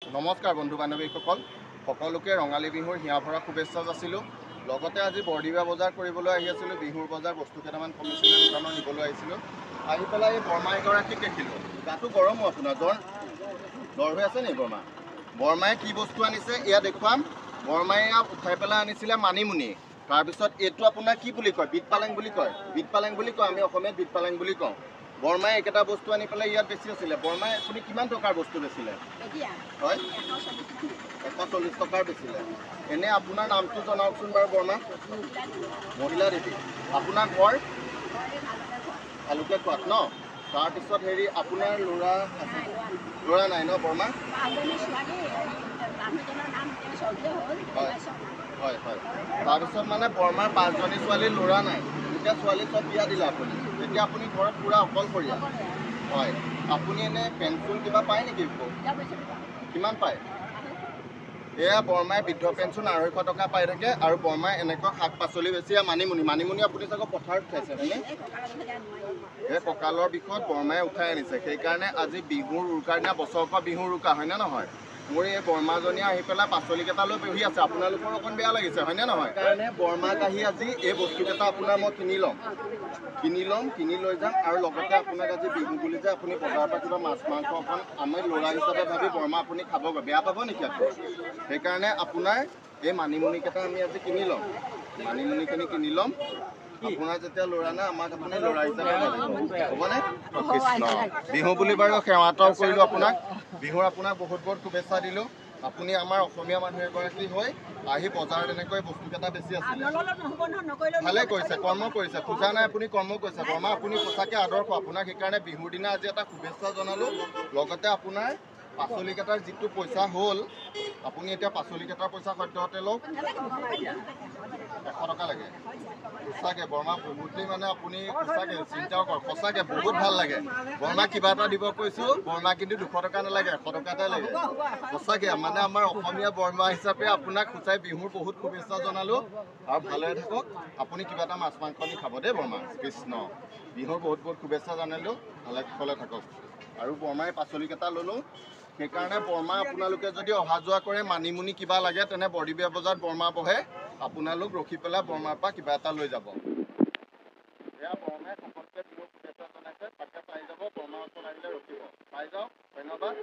নমস্কাৰ বন্ধু বান্ধৱীসকল, সকলোকে ৰঙালী বিহুৰ হিয়াভৰা শুভেচ্ছা যাচিলোঁ। লগতে আজি বৰদিবা বজাৰ কৰিবলৈ আহি আছিলোঁ। বিহুৰ বজাৰ বস্তু কেইটামান কমিছিলে, দোকানত নিবলৈ আহিছিলোঁ। আহি পেলাই এই বৰমা এগৰাকীক দেখিলোঁ। গাটো গৰমো আপোনাৰ জ্বৰ হৈ আছে নি বৰমা? বৰমায়ে কি বস্তু আনিছে এয়া দেখুৱাম। বৰমায়ে উঠাই পেলাই আনিছিলে মানিমুনি। তাৰপিছত এইটো আপোনাৰ কি বুলি কয়? বিট পালেং বুলি কয়। বিট পালেং বুলি কয়, আমি অসমীয়াত বিট পালেং বুলি কওঁ। বৰমায়ে একেটা বস্তু আনি পেলাই ইয়াত বেছি আছিলে। বৰমায়ে আপুনি কিমান টকাৰ বস্তু বেচিলে? হয়, 140 টকাৰ বেচিলে। এনে আপোনাৰ নামটো জনাওকচোন বাৰু বৰমা। মহিলা দেৱী। আপোনাৰ ঘৰ ভালুকে খোৱাত ন? তাৰপিছত আপোনাৰ ল'ৰা নাই ন বৰমা? হয় হয়। তাৰপিছত মানে বৰমাৰ 5জনী ছোৱালীৰ ল'ৰা নাই। এতিয়া ছোৱালী চব বিয়া দিলে আপুনি। এতিয়া আপুনি ঘৰত পূৰা অকলশৰীয়া। হয়, আপুনি এনে পেঞ্চন কিবা পায় নেকি? কিমান পায়? এয়া বৰমাই বৃদ্ধ পেঞ্চন 250 টকা পাই থাকে। আৰু বৰমাই এনেকুৱা শাক পাচলি বেছি মানিমুনি আপুনি চাগে পথাৰত খাইছে হয়নে? এই কঁকালৰ বিষত বৰমাই উঠাই আনিছে। সেইকাৰণে আজি বিহুৰ উৰুকাৰ দিনা বছৰকৰ বিহুৰ উৰুকা হয়নে নহয়? মোৰ এই বৰমাজনীয়ে আহি পেলাই পাচলিকেইটা লৈ বহি আছে। আপোনালোকৰ অকণ বেয়া লাগিছে হয়নে নহয়? সেইকাৰণে বৰমাক আহি আজি এই বস্তুকেইটা আপোনাৰ মই কিনি লৈ যাম। আৰু লগতে আপোনাক আজি বিহু বুলি যে আপুনি বজাৰৰ পৰা কিবা মাছ মাংস অকণ আমি ল'ৰা হিচাপে ভাবি বৰমা আপুনি খাবগৈ, বেয়া পাব নেকি আকৌ? সেইকাৰণে আপোনাৰ এই মানিমুনিকেইটা আমি আজি কিনি ল'ম। মানিমুনিখিনি কিনি ল'ম। আপোনাৰ যেতিয়া ল'ৰা নাই আমাক আপুনি ল'ৰা হিচাপে হ'বনে? কৃষ্ণ বিহু বুলি বাৰু সেৱাটাও কৰিলোঁ আপোনাক। বিহুৰ আপোনাক বহুত বহুত শুভেচ্ছা দিলোঁ। আপুনি আমাৰ অসমীয়া মানুহ এগৰাকী হৈ আহি বজাৰত এনেকৈ বস্তুকেইটা বেছি আছিলে। ভালে কৰিছে, কৰ্ম কৰিছে, খোজা নাই আপুনি কৰ্ম কৰিছে। বৰমা আপুনি সঁচাকৈ আদৰ্শ। আপোনাক সেইকাৰণে বিহুৰ দিনা আজি এটা শুভেচ্ছা জনালোঁ। লগতে আপোনাৰ পাচলিকেইটাৰ যিটো পইচা হ'ল, আপুনি এতিয়া পাচলিকেইটাৰ পইচা সদ্যহতে লওক। 100 টকা লাগে। সঁচাকৈ বৰমা বহুতেই মানে আপুনি সঁচাকৈ চিন্তাও কৰক। সঁচাকৈ বহুত ভাল লাগে। বৰমাক কিবা এটা দিব কৈছোঁ, বৰমা কিন্তু 200 টকা নালাগে, 100 টকাতে লাগে। সঁচাকৈ মানে আমাৰ অসমীয়া বৰমা হিচাপে আপোনাক সঁচাই বিহুৰ বহুত শুভেচ্ছা জনালোঁ। আৰু ভালে থাকক। আপুনি কিবা এটা মাছ মাংস আনি খাব দেই বৰমা। কৃষ্ণ বিহুৰ বহুত বহুত শুভেচ্ছা জনালোঁ। ভালে থাকক। আৰু বৰমাই পাচলিকেইটা ল'লোঁ। সেইকাৰণে বৰমা আপোনালোকে যদি অহা যোৱা কৰে, মানিমুনি কিবা লাগে তেনে বৰদিবা বজাৰত বৰমা বহে। আপোনালোক ৰখি পেলাই বৰমাৰ পৰা কিবা এটা লৈ যাব। এয়া বৰমাই সকলোকে বিহুৰ শুভেচ্ছা জনাইছে। তাকে পাই যাব, বৰমাৰ ওচৰত আহিলে ৰখিব। পাই যাওক, ধন্যবাদ।